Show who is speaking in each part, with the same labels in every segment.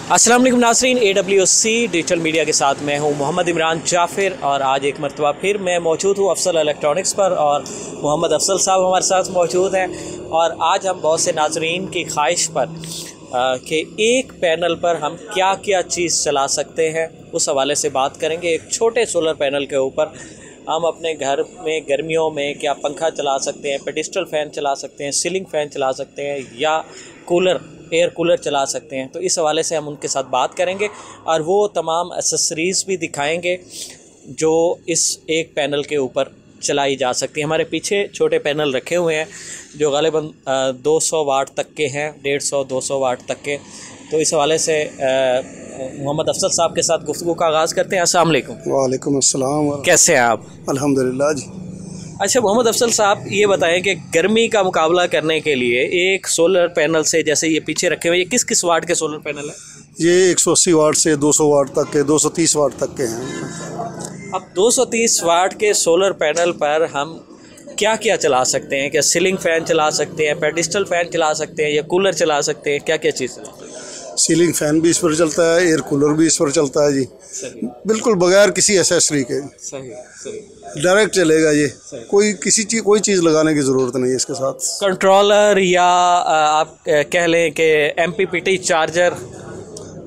Speaker 1: अस्सलाम वालेकुम नाज़रीन, AWC डिजिटल मीडिया के साथ मैं हूं मोहम्मद इमरान जाफ़िर और आज एक मरतबा फिर मैं मौजूद हूं अफसल इलेक्ट्रॉनिक्स पर और मोहम्मद अफसल साहब हमारे साथ मौजूद हैं। और आज हम बहुत से नाज़रीन की ख्वाहिश पर कि एक पैनल पर हम क्या क्या चीज़ चला सकते हैं उस हवाले से बात करेंगे। एक छोटे सोलर पैनल के ऊपर हम अपने घर में गर्मियों में क्या पंखा चला सकते हैं, पेडिस्टल फ़ैन चला सकते हैं, सीलिंग फ़ैन चला सकते हैं या कूलर, एयर कूलर चला सकते हैं। तो इस हवाले से हम उनके साथ बात करेंगे और वो तमाम एक्सेसरीज़ भी दिखाएंगे जो इस एक पैनल के ऊपर चलाई जा सकती है। हमारे पीछे छोटे पैनल रखे हुए हैं जो गालिबन 200 वाट तक के हैं, 150-200 वाट तक के। तो इस हवाले से मोहम्मद अफसल साहब के साथ गुफ्तगू का आगाज़ करते हैं। अस्सलाम वालेकुम।
Speaker 2: वालेकुम अस्सलाम।
Speaker 1: कैसे हैं आप?
Speaker 2: अल्हम्दुलिल्लाह जी।
Speaker 1: अच्छा मोहम्मद अफसल साहब, ये बताएं कि गर्मी का मुकाबला करने के लिए एक सोलर पैनल से, जैसे ये पीछे रखे हुए, ये किस किस वाट के सोलर पैनल है?
Speaker 2: ये 180 वाट से 200 वाट तक के, 230 वाट तक के हैं।
Speaker 1: अब 230 वाट के सोलर पैनल पर हम क्या क्या चला सकते हैं? क्या सीलिंग फ़ैन चला सकते हैं, पेडिस्टल फ़ैन चला सकते हैं या कूलर चला सकते हैं? क्या क्या चीज़ चला सकते हैं?
Speaker 2: सीलिंग फ़ैन भी इस पर चलता है, एयर कूलर भी इस पर चलता है जी। बिल्कुल बगैर किसी एसेसरी के डायरेक्ट चलेगा ये। कोई चीज़ लगाने की ज़रूरत नहीं है इसके साथ।
Speaker 1: कंट्रोलर या आप कह लें कि MPPT चार्जर,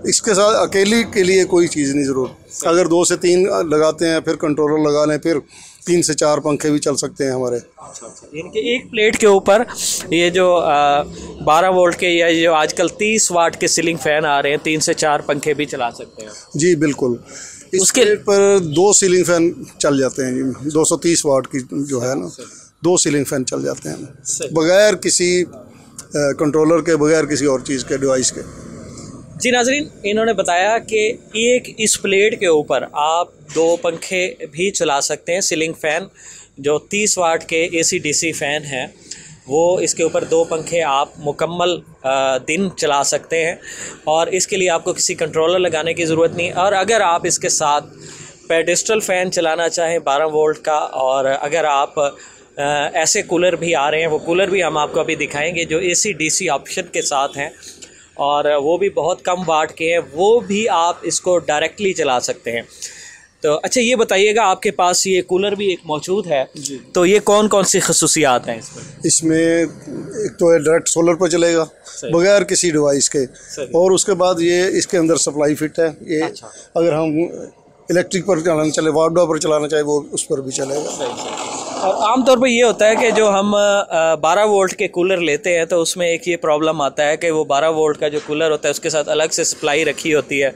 Speaker 2: इसके साथ अकेली के लिए कोई चीज़ नहीं ज़रूरत। अगर 2 से 3 लगाते हैं, फिर कंट्रोलर लगा लें, फिर 3 से 4 पंखे भी चल सकते हैं हमारे।
Speaker 1: अच्छा, इनके एक प्लेट के ऊपर ये जो 12 वोल्ट के या जो आजकल 30 वाट के सीलिंग फ़ैन आ रहे हैं, 3 से 4 पंखे भी चला सकते हैं जी।
Speaker 2: बिल्कुल। उसके पर 2 सीलिंग फ़ैन चल जाते हैं जी। 230 वाट की जो है ना, 2 सीलिंग फ़ैन चल जाते हैं बगैर किसी कंट्रोलर के, बगैर किसी और चीज़ के, डिवाइस के
Speaker 1: जी। नाज़रीन, इन्होंने बताया कि एक इस प्लेट के ऊपर आप 2 पंखे भी चला सकते हैं। सीलिंग फ़ैन जो 30 वाट के AC/DC फ़ैन हैं, वो इसके ऊपर 2 पंखे आप मुकम्मल दिन चला सकते हैं और इसके लिए आपको किसी कंट्रोलर लगाने की ज़रूरत नहीं। और अगर आप इसके साथ पेडिस्टल फ़ैन चलाना चाहें 12 वोल्ट का, और अगर आप ऐसे कूलर भी आ रहे हैं, वो कूलर भी हम आपको अभी दिखाएंगे जो AC/DC ऑप्शन के साथ हैं और वो भी बहुत कम वाट के हैं, वो भी आप इसको डायरेक्टली चला सकते हैं। तो अच्छा ये बताइएगा, आपके पास ये कूलर भी एक मौजूद है, तो ये कौन कौन सी खसूसियात हैं इसमें?
Speaker 2: इसमें एक तो डायरेक्ट सोलर पर चलेगा बगैर किसी डिवाइस के, और उसके बाद ये इसके अंदर सप्लाई फिट है। ये अच्छा। अगर हम इलेक्ट्रिक पर चलाना चले, वार्डा पर चलाना चाहे, वो उस पर भी चलेगा।
Speaker 1: और आमतौर पर ये होता है कि जो हम 12 वोल्ट के कूलर लेते हैं तो उसमें एक ये प्रॉब्लम आता है कि वो 12 वोल्ट का जो कूलर होता है उसके साथ अलग से सप्लाई रखी होती है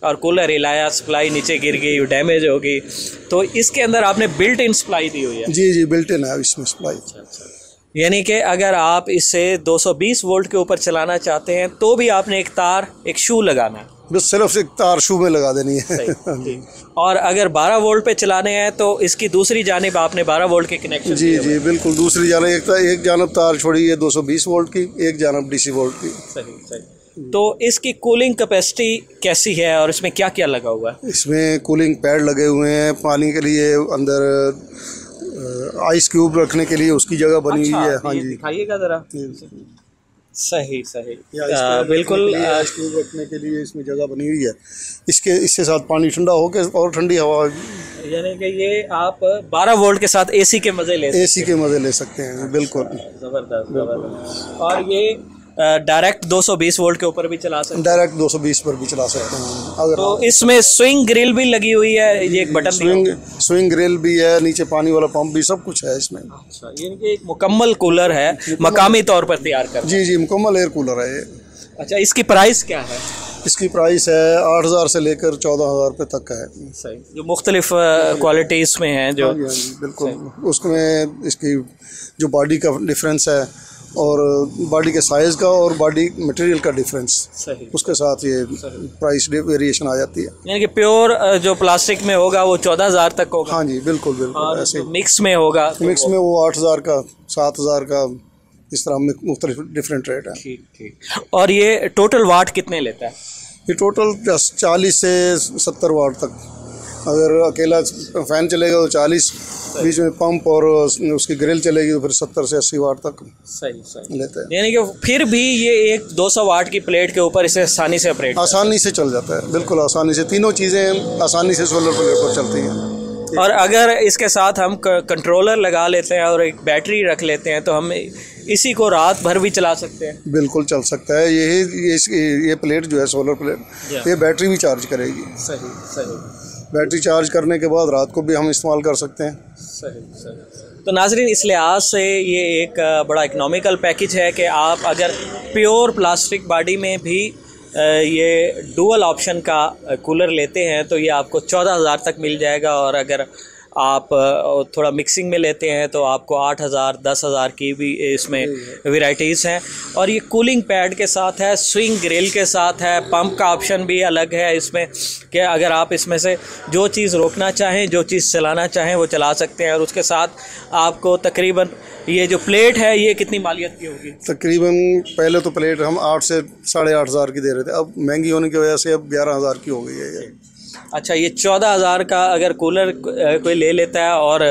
Speaker 1: और कूलर हिलाया, सप्लाई नीचे गिर गई, डैमेज हो गई। तो इसके अंदर आपने बिल्ट इन सप्लाई दी हुई है? जी,
Speaker 2: बिल्ट इन है इसमें सप्लाई।
Speaker 1: अच्छा। यानी कि अगर आप इसे 220 वोल्ट के ऊपर चलाना चाहते हैं तो भी आपने एक शू लगाना है,
Speaker 2: बस सिर्फ एक तार शू में लगा देनी है।
Speaker 1: और अगर 12 वोल्ट पे चलाने हैं तो इसकी दूसरी जानिब आपने 12 वोल्ट के कनेक्शन।
Speaker 2: जी बिल्कुल, दूसरी जानिब एक जानब तार छोड़ी है 220 वोल्ट की, एक जानब DC वोल्ट की।
Speaker 1: सही। तो इसकी कूलिंग कैपेसिटी कैसी है और इसमें क्या क्या लगा हुआ है?
Speaker 2: इसमें कूलिंग पैड लगे हुए हैं, पानी के लिए अंदर आइस क्यूब रखने के लिए उसकी जगह बनी हुई है। हाँ जी,
Speaker 1: दिखाइएगा ज़रा। सही। बिल्कुल,
Speaker 2: आइस क्यूब रखने के लिए इसमें जगह बनी हुई है। इससे साथ पानी ठंडा होकर और ठंडी हवा,
Speaker 1: यानी कि ये आप 12 वोल्ट के साथ AC के मज़े
Speaker 2: ले सकते हैं। बिल्कुल
Speaker 1: ज़बरदस्त। और ये डायरेक्ट 220 वोल्ट के ऊपर भी चला सकते हैं?
Speaker 2: डायरेक्ट 220 पर भी चला सकते हैं। अगर
Speaker 1: तो इसमें स्विंग ग्रिल भी लगी हुई है, ये एक बटन
Speaker 2: स्विंग ग्रिल भी है, नीचे पानी वाला पंप भी, सब कुछ है इसमें।
Speaker 1: अच्छा, ये एक मुकम्मल कूलर है, मकामी तौर पर तैयार कर।
Speaker 2: जी मुकम्मल एयर कूलर है ये।
Speaker 1: अच्छा, इसकी प्राइस क्या है?
Speaker 2: इसकी प्राइस है 8000 से लेकर 14000 रुपये तक का है।
Speaker 1: सही। जो मुख्तलिफ क्वालिटीज़ में हैं जो।
Speaker 2: बिल्कुल, उसमें इसकी जो बॉडी का डिफरेंस है और बॉडी के साइज़ का और बॉडी मटेरियल का डिफरेंस, उसके साथ ये प्राइस वेरिएशन आ जाती है।
Speaker 1: यानी कि प्योर जो प्लास्टिक में होगा वो 14000 तक होगा?
Speaker 2: हाँ जी बिल्कुल
Speaker 1: ऐसे। मिक्स में होगा तो
Speaker 2: मिक्स में वो 8000 का, 7000 का, इस तरह में मुख्तलिफ डिफरेंट रेट है।
Speaker 1: ठीक। और ये टोटल वाट कितने लेता है?
Speaker 2: ये टोटल 40 से 70 वाट तक अगर अकेला फ़ैन चलेगा तो 40, बीच में पंप और उसकी ग्रिल चलेगी तो फिर 70 से 80 वाट तक
Speaker 1: सही
Speaker 2: लेते हैं।
Speaker 1: यानी कि फिर भी ये एक 200 वाट की प्लेट के ऊपर इसे आसानी से ऑपरेट
Speaker 2: आसानी से चल जाता है, बिल्कुल आसानी से। तीनों चीज़ें आसानी से सोलर प्लेट पर चलती हैं।
Speaker 1: और अगर इसके साथ हम कंट्रोलर लगा लेते हैं और एक बैटरी रख लेते हैं तो हम इसी को रात भर भी चला सकते हैं।
Speaker 2: बिल्कुल चल सकता है। ये प्लेट जो है सोलर प्लेट, ये बैटरी भी चार्ज करेगी।
Speaker 1: सही।
Speaker 2: बैटरी चार्ज करने के बाद रात को भी हम इस्तेमाल कर सकते हैं।
Speaker 1: सही। तो नाजरीन, इस लिहाज से ये एक बड़ा इकनॉमिकल पैकेज है कि आप अगर प्योर प्लास्टिक बॉडी में भी ये डुअल ऑप्शन का कूलर लेते हैं तो ये आपको 14,000 तक मिल जाएगा, और अगर आप थोड़ा मिक्सिंग में लेते हैं तो आपको 8,000 10,000 की भी इसमें वेराइटीज़ हैं। और ये कूलिंग पैड के साथ है, स्विंग ग्रिल के साथ है, पंप का ऑप्शन भी अलग है इसमें कि अगर आप इसमें से जो चीज़ रोकना चाहें, जो चीज़ चलाना चाहें वो चला सकते हैं। और उसके साथ आपको तकरीबन ये जो प्लेट है ये कितनी मालियत की होगी?
Speaker 2: तकरीबन पहले तो प्लेट हम 8 से 8,500 की दे रहे थे, अब महंगी होने की वजह से अब 11,000 की हो गई है ये।
Speaker 1: अच्छा, ये 14,000 का अगर कूलर कोई ले लेता है और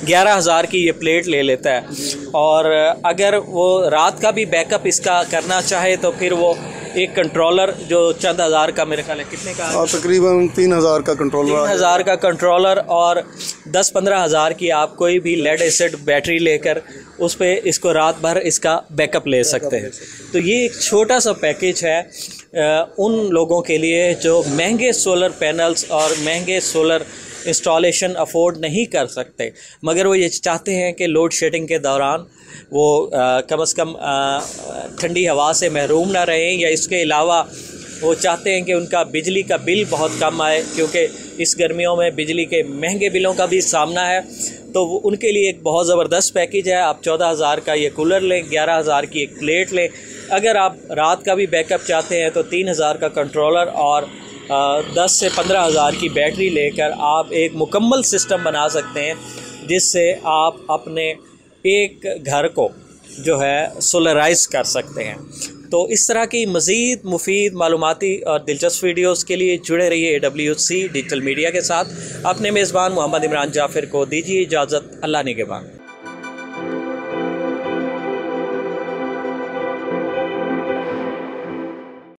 Speaker 1: 11,000 की ये प्लेट ले लेता है, और अगर वो रात का भी बैकअप इसका करना चाहे तो फिर वो एक कंट्रोलर जो चंद हज़ार का, मेरे ख्याल है कितने का,
Speaker 2: और तकरीबन 3,000 का कंट्रोलर,
Speaker 1: 3,000 का कंट्रोलर और 10-15 हज़ार की आप कोई भी लेड एसिड बैटरी लेकर उस पर इसको रात भर इसका बैकअप ले सकते हैं। तो ये एक छोटा सा पैकेज है उन लोगों के लिए जो महंगे सोलर पैनल्स और महंगे सोलर इंस्टॉलेशन अफोर्ड नहीं कर सकते, मगर वो ये चाहते हैं कि लोड शेडिंग के दौरान वो कम से कम ठंडी हवा से महरूम ना रहें, या इसके अलावा वो चाहते हैं कि उनका बिजली का बिल बहुत कम आए, क्योंकि इस गर्मियों में बिजली के महंगे बिलों का भी सामना है। तो वो उनके लिए एक बहुत ज़बरदस्त पैकेज है। आप 14,000 का ये कूलर लें, 11,000 की एक प्लेट लें। अगर आप रात का भी बैकअप चाहते हैं तो 3,000 का कंट्रोलर और 10 से 15,000 की बैटरी लेकर आप एक मुकम्मल सिस्टम बना सकते हैं, जिससे आप अपने एक घर को जो है सोलराइज़ कर सकते हैं। तो इस तरह की मज़ीद मुफीद मालूमाती और दिलचस्प वीडियोस के लिए जुड़े रहिए AWC डिजिटल मीडिया के साथ। अपने मेज़बान मोहम्मद इमरान जाफ़िर को दीजिए इजाज़त। अल्लाह निगहबान।